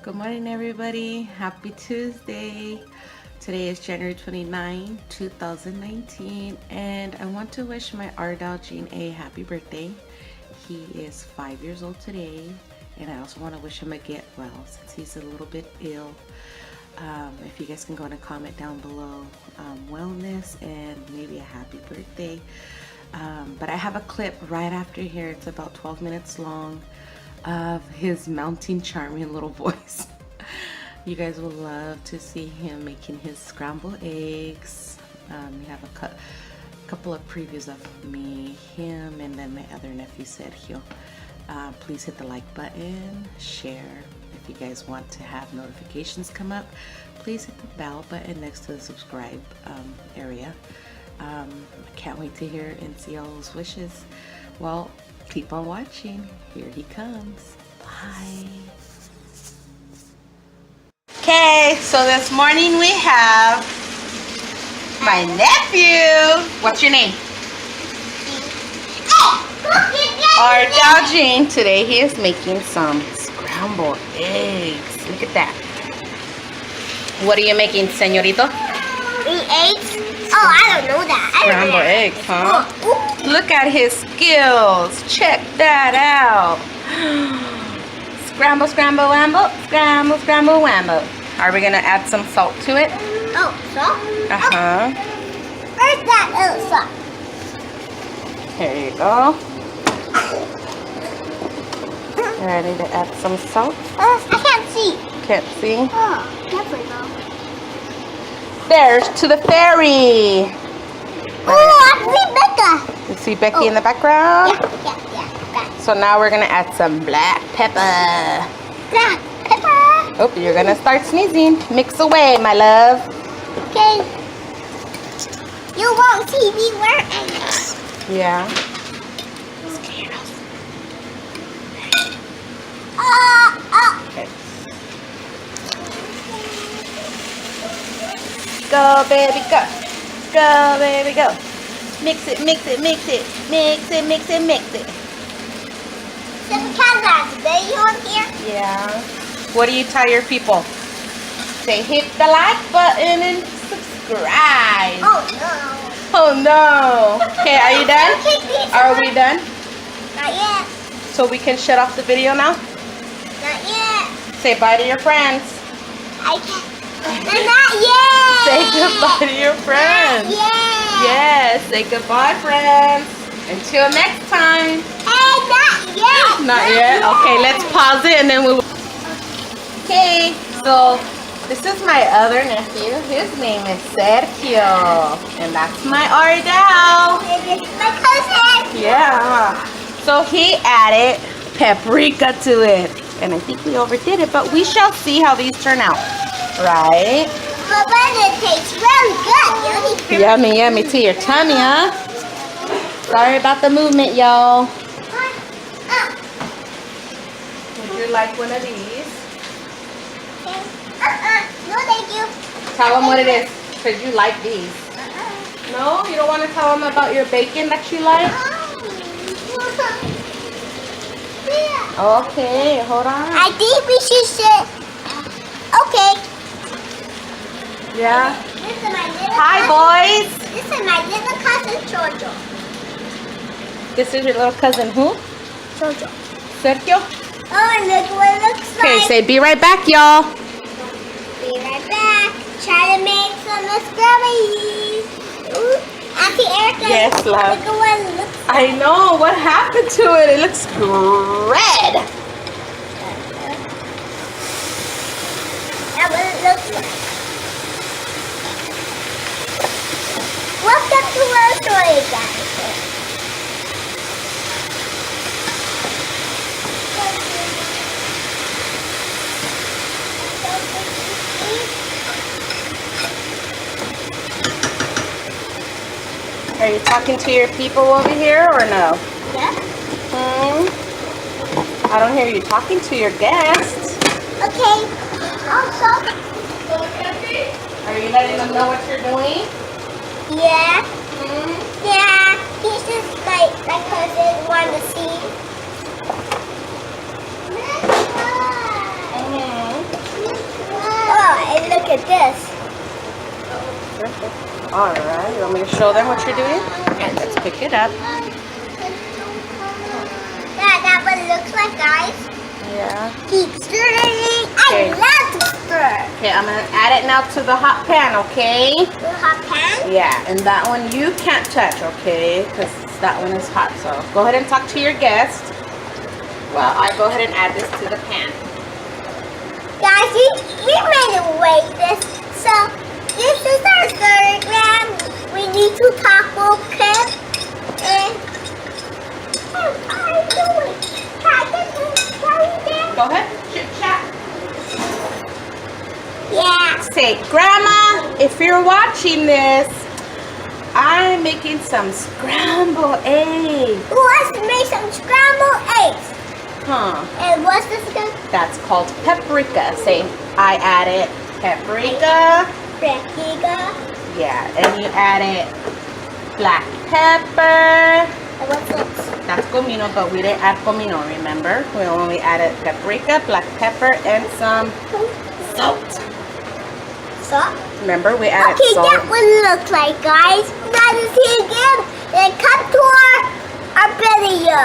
Good morning, everybody. Happy Tuesday. Today is January 29, 2019, and I want to wish my Ardell Gene a happy birthday. He is 5 years old today, and I also want to wish him a get well since he's a little bit ill. If you guys can go and comment down below wellness and maybe a happy birthday. But I have a clip right after here. It's about 12 minutes long of his mounting charming little voice. You guys will love to see him making his scrambled eggs. We have a couple of previews of me, him, and then my other nephew said he'll please hit the like button, share. If you guys want to have notifications come up, please hit the bell button next to the subscribe area. I can't wait to hear and see all those wishes. Well, keep on watching. Here he comes. Bye. Okay, so this morning we have my nephew. What's your name? Ardell Gene. Today he is making some scrambled eggs. Look at that. What are you making, señorito? Eggs? Oh, I don't know that. Scrambled eggs, huh? Look at his skills. Check that out. Scramble, scramble, wamble. Scramble, scramble, wamble. Are we gonna add some salt to it? Oh, salt? Uh-huh. Where's that little salt? Here you go. Ready to add some salt? I can't see. Can't see? Oh, definitely no. There's to the ferry. Oh, I see Becca. You see Becky in the background? Yeah. So now we're gonna add some black pepper. Black pepper. Oh, you're gonna start sneezing. Mix away, my love. Okay. You won't see me wearing. Yeah. Okay. Go, baby, go. Go, baby, go. Mix it, mix it, mix it. Mix it, mix it, mix it. There's a cat video on here. Yeah. What do you tell your people? Say hit the like button and subscribe. Oh, no. Oh, no. Okay, are you done? Are we done? Not yet. So we can shut off the video now? Not yet. Say bye to your friends. I can't. Not yet. Say goodbye to your friends. Yeah. Yes, say goodbye, friends. Until next time. Hey, not yet. Not yet? Okay, let's pause it and then we'll... Okay, so this is my other nephew. His name is Sergio. And that's my Ardell. This is my cousin. Yeah. So he added paprika to it. And I think we overdid it, but we shall see how these turn out. Right? But it tastes really good. Yummy, yummy to your tummy, huh? Sorry about the movement, y'all. Would you like one of these? No, thank you. Tell them what it is, because you like these. No? You don't want to tell them about your bacon that you like? Okay, hold on. I think we should sit. Okay. Yeah. This is my little Hi, cousin. boys. This is my little cousin, Jojo. This is your little cousin who? Jojo. Sergio? Oh, and look what it looks Okay, like. say be right back, y'all. Be right back. Try to make some scrubbies. Ooh, Auntie Erica. Yes, love. Look at what it looks like. I know. What happened to it? It looks red. That's what it looks like. Welcome to our story, guys. Are you talking to your people over here or no? Yeah. I don't hear you talking to your guests. Okay. Also. Are you letting them know what you're doing? Yeah. Yeah. He's just like my cousin wanted to see. look at this. All right, you want me to show them what you're doing? Okay, let's pick it up. That what it looks like, guys. Yeah. Keep stirring. Okay. I love to stir. Okay, I'm gonna add it now to the hot pan, okay? The hot pan? Yeah, and that one you can't touch, okay? Because that one is hot, so go ahead and talk to your guest. Well, I go ahead and add this to the pan. Guys, we made it weigh this. So, this is our 30 gram. We need to taco clip. And what are you doing? Go ahead, chit chat. Yeah. Say, Grandma, if you're watching this, I'm making some scrambled eggs. Who wants to make some scrambled eggs? Huh. And what's this again? That's called paprika. Say, I added paprika. Paprika. Yeah, and you added black pepper. And what's this? That's comino, but we didn't add comino, remember? We only added paprika, black pepper, and some salt. Salt? Remember, we added Okay, salt. that would look like, guys. Now to see again. And come to our video.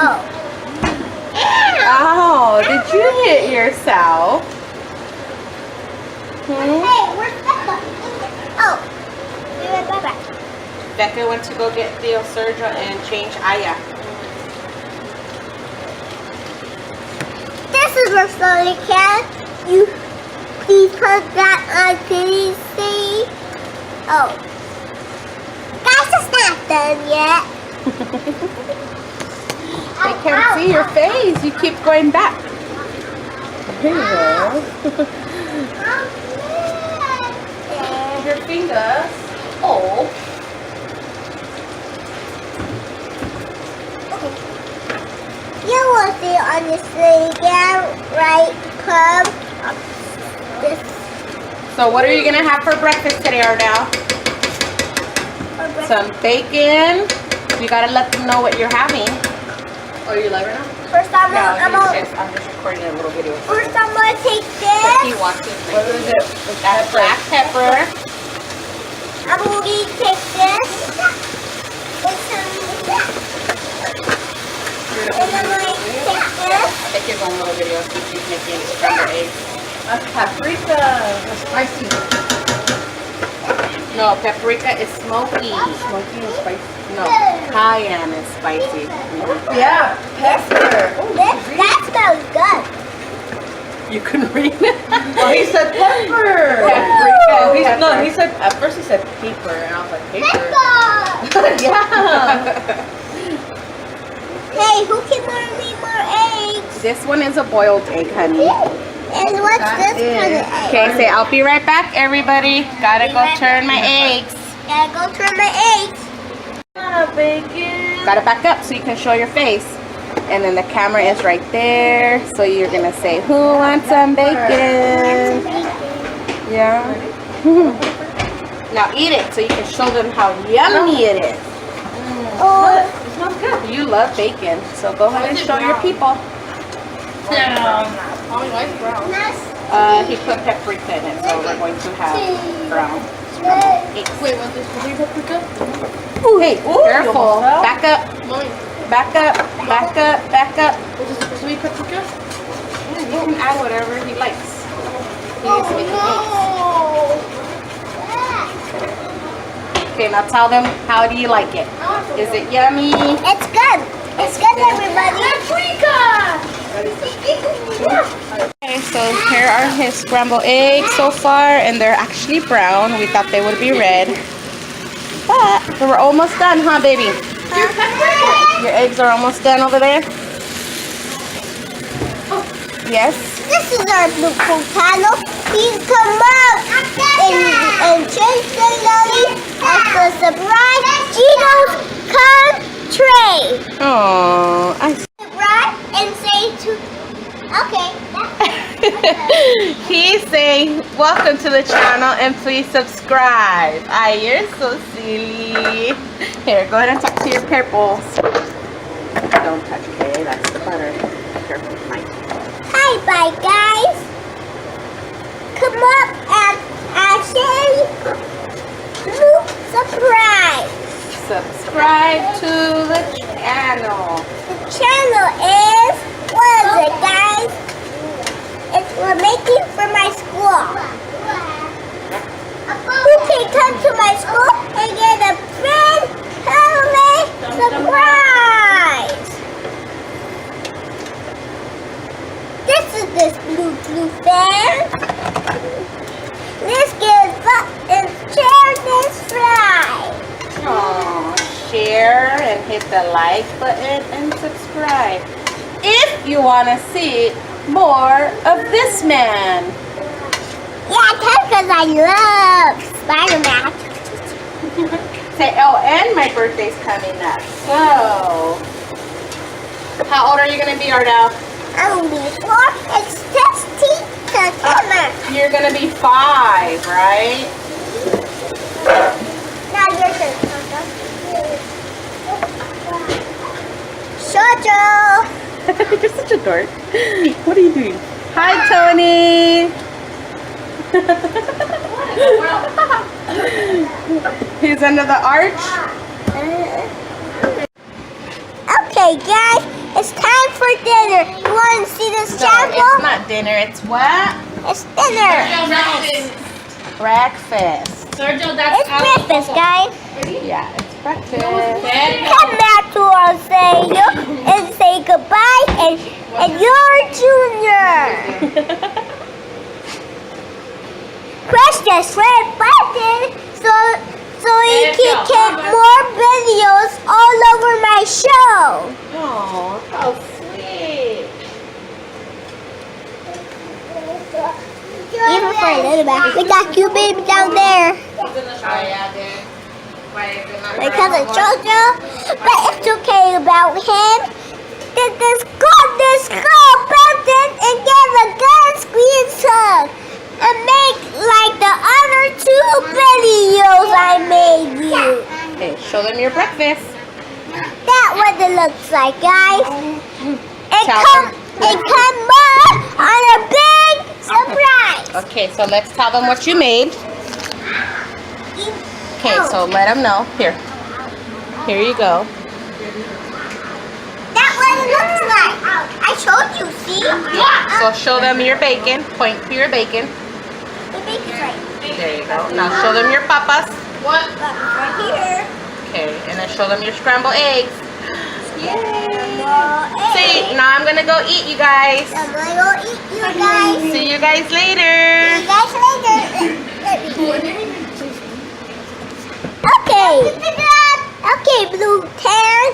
Oh. Oh, did you hit yourself? Hey, where's Becca? Oh. Be right back. Becca went to go get Theo Sergio and change Aya. This is our slowly can. You please put that on PC. Oh. Guys, it's not done yet. I can't see your face. You keep going back. There you go. And your fingers. Oh. You will see on the slowly can, right? Come. This So what are you going to have for breakfast today, Ardell? Some bacon. You got to let them know what you're having. Oh, are you live right now? First, I'm gonna I'm just recording a little video. first I'm gonna take He this. wants to. What is it? That's black pepper. I'm gonna take this. And some of that. And I'm gonna take this. I think you're going a little video. She's making scrambled eggs. That's paprika. That's spicy. No, paprika is smoky. Smoky and spicy. No, cayenne is spicy. Yeah, pepper. That smells good. You can read it. Oh, he said pepper. Paprika. Oh, Pepper. no, he said, at first he said paper, and I was like, paper? Pepper. Yeah. Hey, who can learn me more eggs? This one is a boiled egg, honey. And what's That this kind of is- egg? Okay, say I'll be right back, everybody. Gotta Be go right turn back. my eggs. Gotta go turn my eggs. Bacon. Gotta back up so you can show your face. And then the camera is right there. So you're gonna say, who wants some bacon? Yeah. Now eat it so you can show them how yummy it is. Oh, It smells good. You love bacon, so go ahead and show your people. nice. He put paprika in it, so we're going to have brown scrambled eggs. Wait, what's this? Is paprika? Ooh, hey, Ooh, careful. you almost fell. Back up, back up, back up, back up. Was this supposed to be paprika? Yeah, you can add whatever he likes. He's making eggs. Okay, now tell them, how do you like it? Is it yummy? It's good. It's good, everybody. Okay, so here are his scrambled eggs so far, and they're actually brown. We thought they would be red. But we're almost done, huh, baby? Your eggs are almost done over there? Yes? This is our blue panel. Please come up and change the lolly as the surprise Cheetos come tray. Oh, I Right? And say to... Okay. He's saying, welcome to the channel and please subscribe. Ah, you're so silly. Here, go ahead and talk to your purples. Don't touch, okay? That's the butter. Be careful, Mike. Hi, bye, guys. Come subscribe to the channel. The channel is, what is it, guys? It's we're making for my school. Who can come to my school and get a friend holiday surprise? This is this blue fan. Let's get and share this fry. Aw, share and hit the like button and subscribe if you want to see more of this man. Yeah, because I love Spider-Man. Say, oh, and my birthday's coming up. So, how old are you going to be, Ardell? I'm going to be 4. It's testy to camera. You're going to be 5, right? Now your turn, Jojo. You're such a dork. What are you doing? Hi, Tony. He's under the arch. Okay, guys, it's time for dinner. You want to see this No, sample? it's not dinner. It's what? It's dinner. Breakfast. Sergio, that's It's breakfast, guys. Yeah, it's breakfast. Come back to Ardell and say goodbye, and you're Junior. Press the red button so you can get more videos all over my show. Oh, how sweet. Even for a little bit. We got cute baby down there. Oh, yeah, dude. Because of Jojo, but it's okay about him. Just go button and get a good screenshot and make like the other 2 videos I made you. Okay, show them your breakfast. That's what it looks like, guys. It Tell come up on a big surprise. Okay, so let's tell them what you made. Okay, so let them know. Here you go. That's what it looks like. I showed you, see? Yeah. So show them your bacon. Point to your bacon. The bacon's right. There you go. Now show them your papas. What? Right here. Okay, and then show them your scrambled eggs. Hey. See, now I'm gonna go eat, you guys. I'm gonna go eat you guys. See you guys later. See you guys later. Okay. Okay, Blue Tan.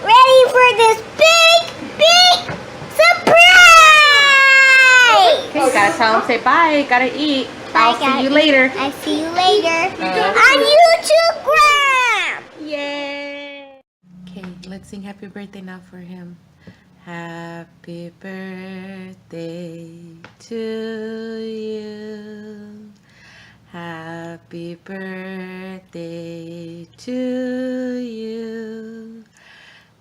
Ready for this big surprise! Okay, gotta tell them, say bye. Gotta eat. I'll see you later. I'll see you later. On YouTube Gram! Yay! Okay, let's sing happy birthday now for him. Happy birthday to you. Happy birthday to you.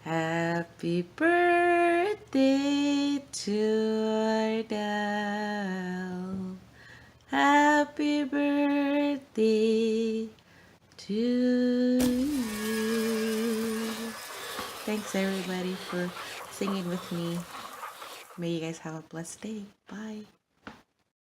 Happy birthday to Ardell. Happy birthday to you. Thanks everybody for singing with me. May you guys have a blessed day. Bye.